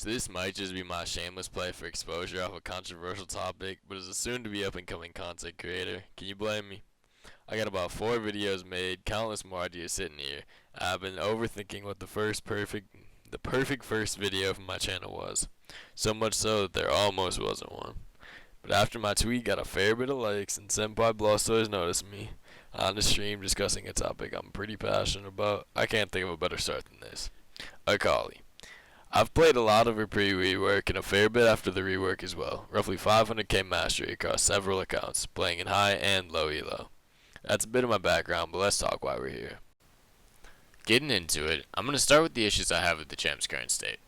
So this might just be my shameless play for exposure off a controversial topic, but as a soon-to-be up-and-coming content creator, can you blame me? I got about 4 videos made, countless more ideas sitting here. I've been overthinking what the perfect first video for my channel was. So much so that there almost wasn't one. But after my tweet got a fair bit of likes and Senpai Blastoise noticed me on the stream discussing a topic I'm pretty passionate about, I can't think of a better start than this. Akali. I've played a lot of her pre-rework and a fair bit after the rework as well, roughly 500k mastery across several accounts, playing in high and low elo. That's a bit of my background, but let's talk why we're here. Getting into it, I'm going to start with the issues I have with the champ's current state.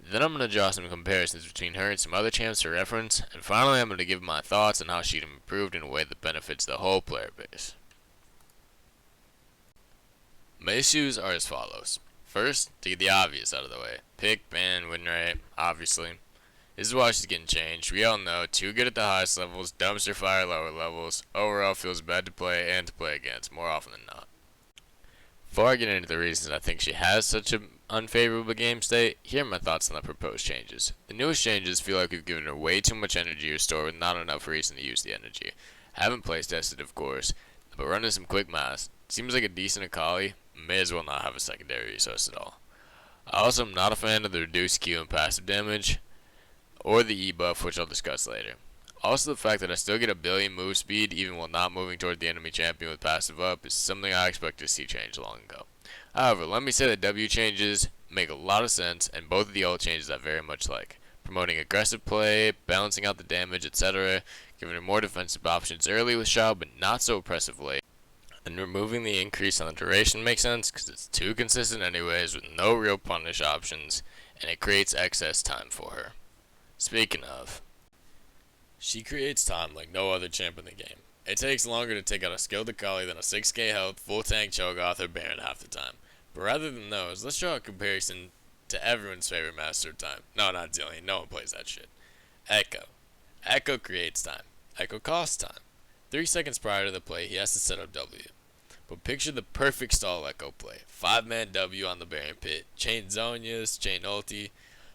Then I'm going to draw some comparisons between her and some other champs for reference, and finally I'm going to give my thoughts on how she'd improved in a way that benefits the whole player base. My issues are as follows. First, to get the obvious out of the way. Pick, ban, win rate, obviously. This is why she's getting changed. We all know, too good at the highest levels, dumpster fire lower levels, overall feels bad to play and to play against, more often than not. Before I get into the reasons I think she has such an unfavorable game state, here are my thoughts on the proposed changes. The newest changes feel like we've given her way too much energy to store with not enough reason to use the energy. I haven't place tested, of course, but running some quick math, seems like a decent Akali, may as well not have a secondary resource at all. I also am not a fan of the reduced Q and passive damage, or the E buff, which I'll discuss later. Also, the fact that I still get a billion move speed even while not moving toward the enemy champion with passive up is something I expect to see change long ago. However, let me say that W changes make a lot of sense, and both of the ult changes I very much like. Promoting aggressive play, balancing out the damage, etc., giving her more defensive options early with Shao, but not so oppressive late. And removing the increase on the duration makes sense, because it's too consistent anyways with no real punish options, and it creates excess time for her. Speaking of, she creates time like no other champ in the game. It takes longer to take out a skilled Akali than a 6k health, full tank Cho'Gath or Baron half the time. But rather than those, let's draw a comparison to everyone's favorite master of time. No, not Zillion, no one plays that shit. Echo. Echo creates time. Echo costs time. 3 seconds prior to the play, he has to set up W. But picture the perfect stall Echo play. 5-man W on the Baron pit. Chain Zhonya's, chain ulti.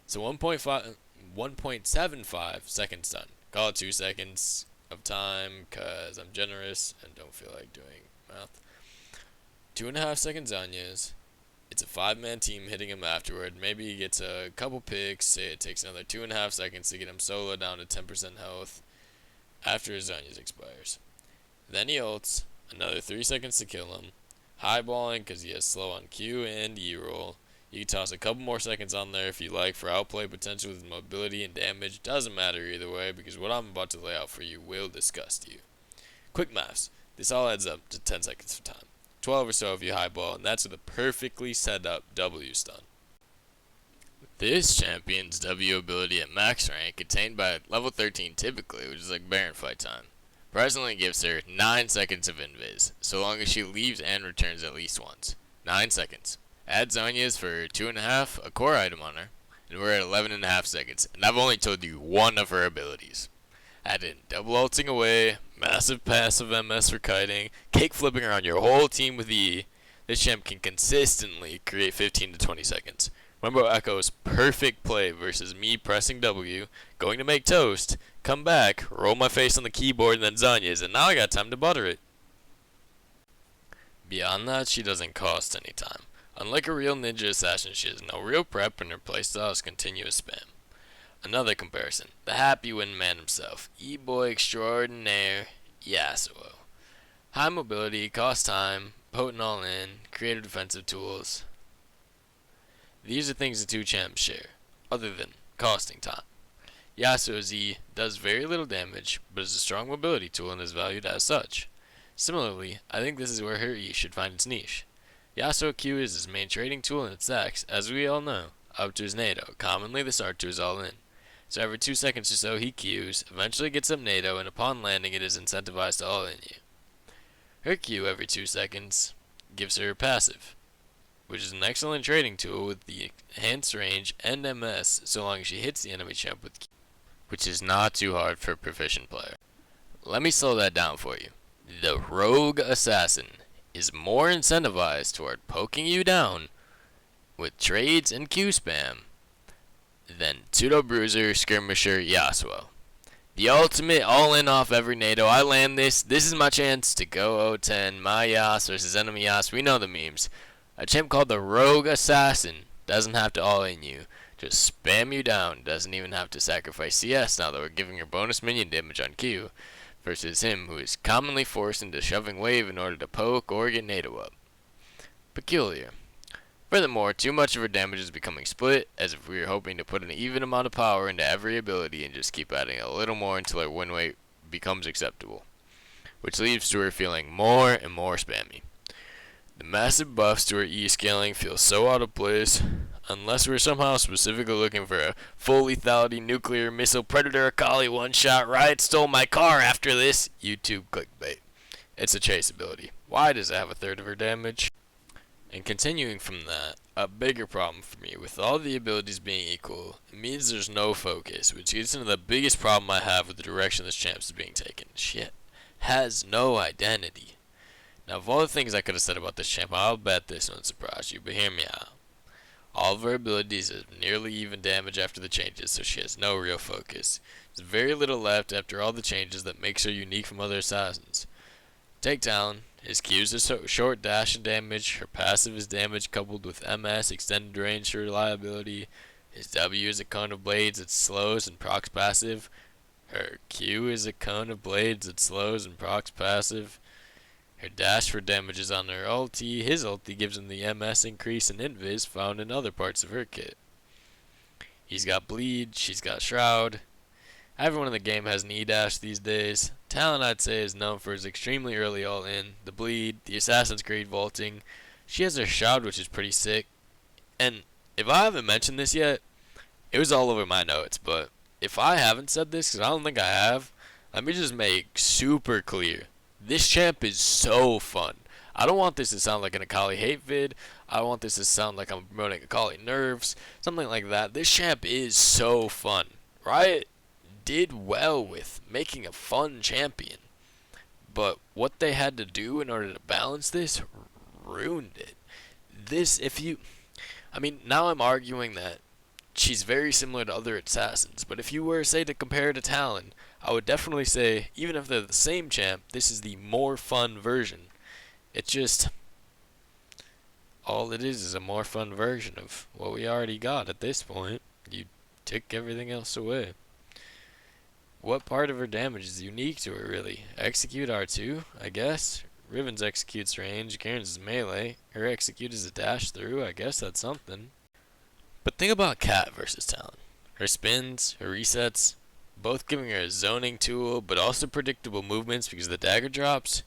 So 1.75 seconds done. Call it 2 seconds of time, cause I'm generous and don't feel like doing math. 2.5 seconds Zhonya's. It's a 5-man team hitting him afterward. Maybe he gets a couple picks. Say it takes another 2.5 seconds to get him solo down to 10% health after his Zhonya's expires. Then he ults. Another 3 seconds to kill him. Highballing because he has slow on Q and E roll. You can toss a couple more seconds on there if you like for outplay potential with mobility and damage. Doesn't matter either way because what I'm about to lay out for you will disgust you. Quick maths. This all adds up to 10 seconds of time. 12 or so if you highball, and that's with a perfectly set up W stun. This champion's W ability at max rank attained by level 13 typically, which is like Baron fight time. Presently gives her 9 seconds of invis, so long as she leaves and returns at least once. 9 seconds. Add Zhonya's for 2.5, a core item on her, and we're at 11.5 seconds, and I've only told you one of her abilities. Add in double ulting away, massive passive MS for kiting, cake flipping around your whole team with E. This champ can consistently create 15 to 20 seconds. Remember Echo's perfect play versus me pressing W, going to make toast, come back, roll my face on the keyboard and then Zhonya's, and now I got time to butter it. Beyond that, she doesn't cost any time. Unlike a real ninja assassin, she has no real prep and her playstyle is continuous spam. Another comparison, the happy win man himself, E-boy extraordinaire, Yasuo. High mobility, cost time, potent all in, creative defensive tools. These are things the two champs share, other than costing time. Yasuo's E does very little damage, but is a strong mobility tool and is valued as such. Similarly, I think this is where her E should find its niche. Yasuo Q is his main trading tool and it stacks, as we all know, up to his NATO, commonly the start to his all-in. So every 2 seconds or so he Qs, eventually gets up NATO, and upon landing it is incentivized to all-in you. Her Q every 2 seconds gives her passive, which is an excellent trading tool with the enhanced range and MS so long as she hits the enemy champ with Q, which is not too hard for a proficient player. Let me slow that down for you. The rogue assassin is more incentivized toward poking you down with trades and Q spam than Pseudo Bruiser, Skirmisher, Yasuo. The ultimate all-in off every NATO. I land this. This is my chance to go 0-10. My Yas versus enemy Yas. We know the memes. A champ called the Rogue Assassin doesn't have to all-in you. Just spam you down. Doesn't even have to sacrifice CS now that we're giving her bonus minion damage on Q. Versus him, who is commonly forced into shoving wave in order to poke or get NATO up. Peculiar. Furthermore, too much of her damage is becoming split, as if we were hoping to put an even amount of power into every ability and just keep adding a little more until her win rate becomes acceptable, which leads to her feeling more and more spammy. The massive buffs to her E scaling feel so out of place, unless we're somehow specifically looking for a full lethality nuclear missile predator Akali one-shot Riot stole my car after this YouTube clickbait. It's a chase ability. Why does it have a third of her damage? And continuing from that, a bigger problem for me, with all the abilities being equal, it means there's no focus, which gets into the biggest problem I have with the direction this champ is being taken. Shit. Has no identity. Now, of all the things I could have said about this champ, I'll bet this one surprised you, but hear me out. All of her abilities have nearly even damage after the changes, so she has no real focus. There's very little left after all the changes that makes her unique from other assassins. Take Talon. His Q's are short dash and damage. Her passive is damage coupled with MS, extended range reliability. His W is a cone of blades that slows and procs passive. Her Q is a cone of blades that slows and procs passive. Her dash for damage is on her ulti. His ulti gives him the MS increase and invis found in other parts of her kit. He's got bleed, she's got shroud. Everyone in the game has an E-dash these days. Talon, I'd say, is known for his extremely early all-in, the bleed, the Assassin's Creed vaulting. She has her shroud, which is pretty sick. And if I haven't mentioned this yet, it was all over my notes, but if I haven't said this, because I don't think I have, let me just make super clear. This champ is so fun. I don't want this to sound like an Akali hate vid. I don't want this to sound like I'm promoting Akali nerfs, something like that. This champ is so fun. Riot did well with making a fun champion, but what they had to do in order to balance this ruined it. Now I'm arguing that she's very similar to other assassins, but if you were, say, to compare her to Talon, I would definitely say, even if they're the same champ, this is the more fun version. It's just, all it is a more fun version of what we already got at this point. You took everything else away. What part of her damage is unique to her, really? Execute R2, I guess. Riven's executes range, Karen's is melee. Her execute is a dash through, I guess that's something. But think about Cat versus Talon. Her spins, her resets, both giving her a zoning tool, but also predictable movements because of the dagger drops.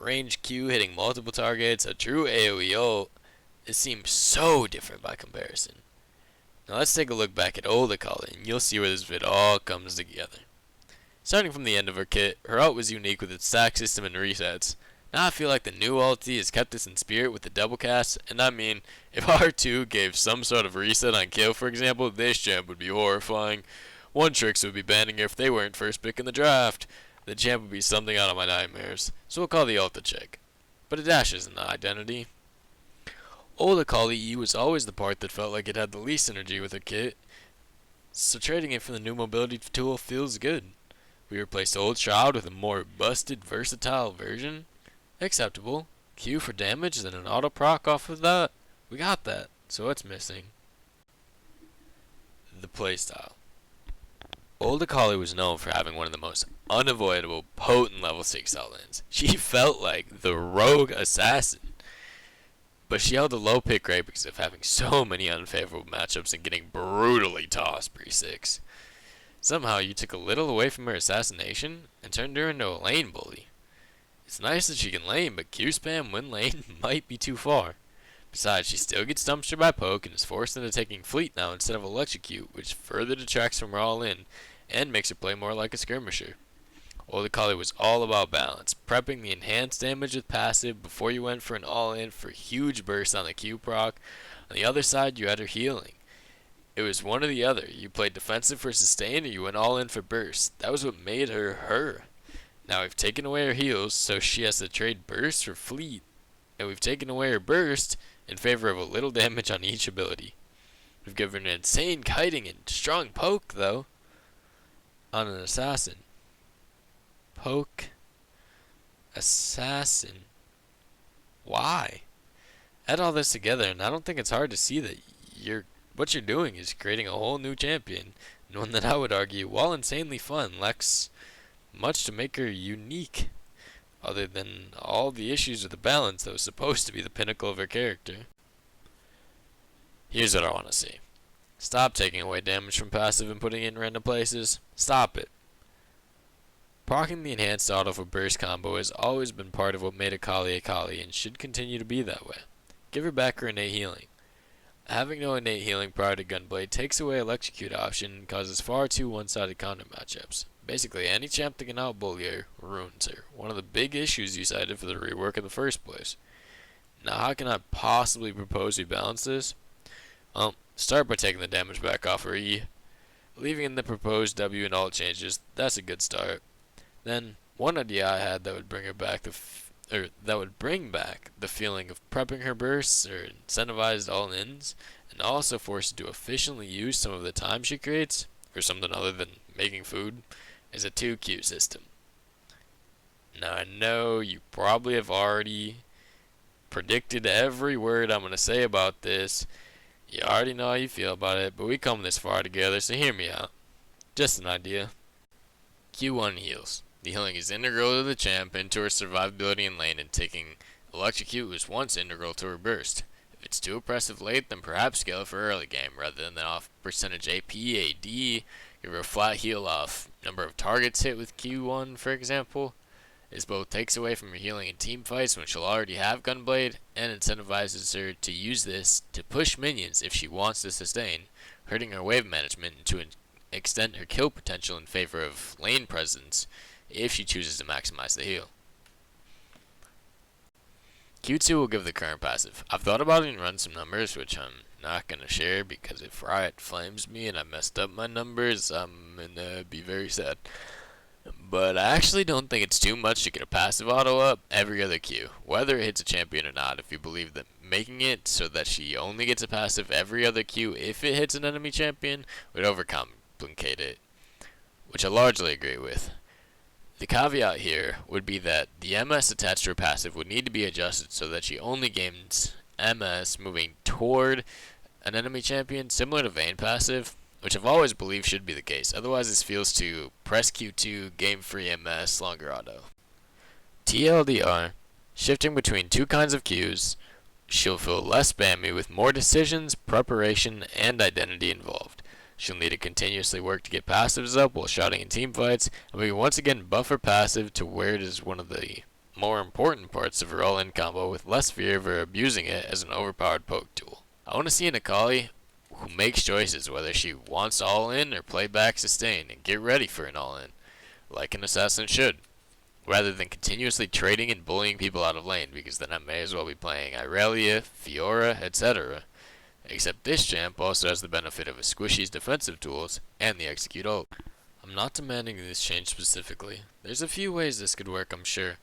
Range Q hitting multiple targets, a true AoE ult. It seems so different by comparison. Now let's take a look back at old Akali, and you'll see where this vid all comes together. Starting from the end of her kit, her ult was unique with its stack system and resets. Now I feel like the new ulti has kept us in spirit with the double cast, and I mean, if R2 gave some sort of reset on kill, for example, this champ would be horrifying. One Tricks would be banning her if they weren't first pick in the draft. The champ would be something out of my nightmares, so we'll call the ult a check. But a dash isn't the identity. Old Akali E was always the part that felt like it had the least synergy with her kit, so trading it for the new mobility tool feels good. We replaced old Shroud with a more busted, versatile version. Acceptable. Q for damage, then an auto proc off of that. We got that, so what's missing? The playstyle. Old Akali was known for having one of the most unavoidable, potent level 6 all-ins. She felt like the rogue assassin. But she held a low pick rate because of having so many unfavorable matchups and getting brutally tossed pre-6. Somehow you took a little away from her assassination and turned her into a lane bully. It's nice that she can lane, but Q spam when lane might be too far. Besides, she still gets dumpstered by poke and is forced into taking fleet now instead of electrocute, which further detracts from her all-in and makes her play more like a skirmisher. Old Akali was all about balance, prepping the enhanced damage with passive before you went for an all-in for huge bursts on the Q proc. On the other side, you had her healing. It was one or the other. You played defensive for sustain or you went all in for burst. That was what made her her. Now we've taken away her heals, so she has to trade burst for fleet. And we've taken away her burst in favor of a little damage on each ability. We've given an insane kiting and strong poke, though, on an assassin. Poke. Assassin. Why? Add all this together, and I don't think it's hard to see that what you're doing is creating a whole new champion, and one that I would argue, while insanely fun, lacks much to make her unique, other than all the issues with the balance that was supposed to be the pinnacle of her character. Here's what I want to see. Stop taking away damage from passive and putting it in random places. Stop it. Proccing the enhanced auto for burst combo has always been part of what made Akali Akali and should continue to be that way. Give her back her innate healing. Having no innate healing prior to Gunblade takes away electrocute option and causes far too one-sided counter matchups. Basically, any champ that can outbully her ruins her. One of the big issues you cited for the rework in the first place. Now, how can I possibly propose we balance this? Well, start by taking the damage back off her E. Leaving in the proposed W and alt changes, that's a good start. Then, one idea I had that would bring her back the feeling of prepping her bursts or incentivized all-ins, and also force her to efficiently use some of the time she creates for something other than making food, is a 2Q system. Now I know you probably have already predicted every word I'm going to say about this. You already know how you feel about it, but we come this far together, so hear me out. Just an idea. Q1 heals. The healing is integral to the champ and to her survivability in lane, and taking electrocute was once integral to her burst. If it's too oppressive late, then perhaps scale it for early game, rather than off percentage AP, AD, give her a flat heal off number of targets hit with Q1, for example. This both takes away from her healing in team fights when she'll already have Gunblade, and incentivizes her to use this to push minions if she wants to sustain, hurting her wave management and to extend her kill potential in favor of lane presence if she chooses to maximize the heal. Q2 will give the current passive. I've thought about it and run some numbers, which I'm not going to share because if Riot flames me and I messed up my numbers, I'm going to be very sad. But I actually don't think it's too much to get a passive auto up every other Q, whether it hits a champion or not, if you believe that making it so that she only gets a passive every other Q if it hits an enemy champion would overcomplicate it, which I largely agree with. The caveat here would be that the MS attached to her passive would need to be adjusted so that she only gains MS moving toward an enemy champion, similar to Vayne passive, which I've always believed should be the case. Otherwise, this feels to press Q2, game free MS, longer auto. TLDR, shifting between two kinds of Qs, she'll feel less spammy with more decisions, preparation, and identity involved. She'll need to continuously work to get passives up while shouting in teamfights, and we can once again buff her passive to where it is one of the more important parts of her all-in combo with less fear of her abusing it as an overpowered poke tool. I want to see an Akali who makes choices whether she wants all-in or play back sustain and get ready for an all-in, like an assassin should, rather than continuously trading and bullying people out of lane, because then I may as well be playing Irelia, Fiora, etc. Except this champ also has the benefit of a squishy's defensive tools and the execute ult. I'm not demanding this change specifically. There's a few ways this could work, I'm sure.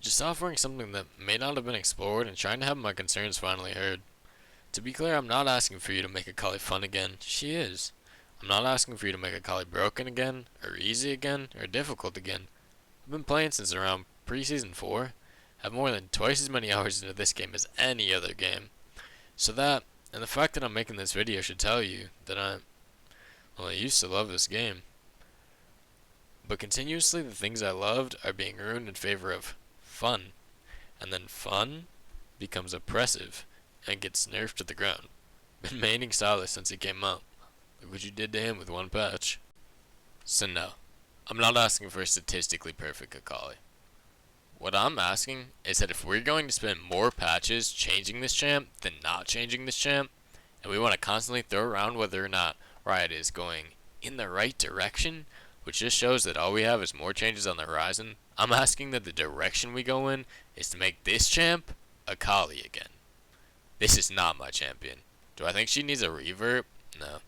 Just offering something that may not have been explored and trying to have my concerns finally heard. To be clear, I'm not asking for you to make Akali fun again. She is. I'm not asking for you to make Akali broken again, or easy again, or difficult again. I've been playing since around pre-season 4. Have more than twice as many hours into this game as any other game. So that, and the fact that I'm making this video should tell you that I used to love this game. But continuously the things I loved are being ruined in favor of fun. And then fun becomes oppressive and gets nerfed to the ground. Been maining Silas since he came out. Look what you did to him with one patch. So no, I'm not asking for a statistically perfect Akali. What I'm asking is that if we're going to spend more patches changing this champ than not changing this champ, and we want to constantly throw around whether or not Riot is going in the right direction, which just shows that all we have is more changes on the horizon, I'm asking that the direction we go in is to make this champ Akali again. This is not my champion. Do I think she needs a revert? No.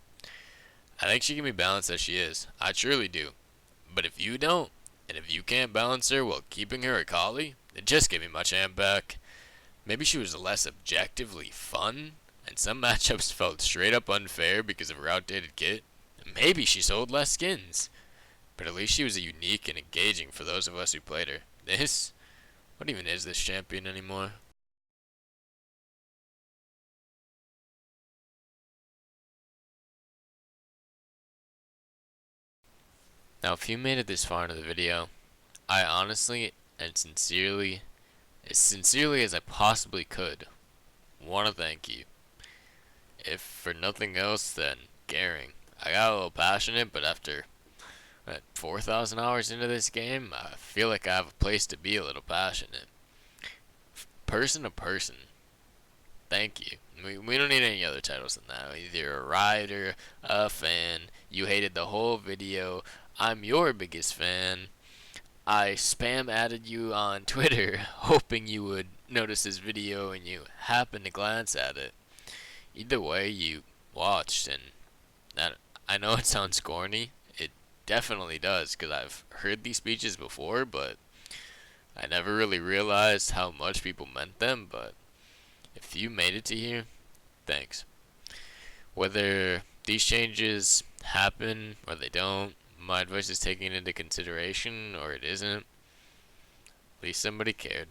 I think she can be balanced as she is. I truly do. But if you don't, and if you can't balance her while keeping her Akali, then just give me my champ back. Maybe she was less objectively fun and some matchups felt straight up unfair because of her outdated kit. Maybe she sold less skins, but at least she was unique and engaging for those of us who played her. This? What even is this champion anymore? Now, if you made it this far into the video, I honestly and sincerely, as sincerely as I possibly could, want to thank you. If for nothing else, then caring. I got a little passionate, but after 4,000 hours into this game, I feel like I have a place to be a little passionate. Person to person, thank you. We don't need any other titles than that. Either a rider, a fan, you hated the whole video, I'm your biggest fan, I spam added you on Twitter hoping you would notice this video and you happened to glance at it. Either way, you watched, and that, I know it sounds corny. It definitely does, because I've heard these speeches before, but I never really realized how much people meant them. But if you made it to here, thanks. Whether these changes happen or they don't, my advice is taken into consideration or it isn't. At least somebody cared.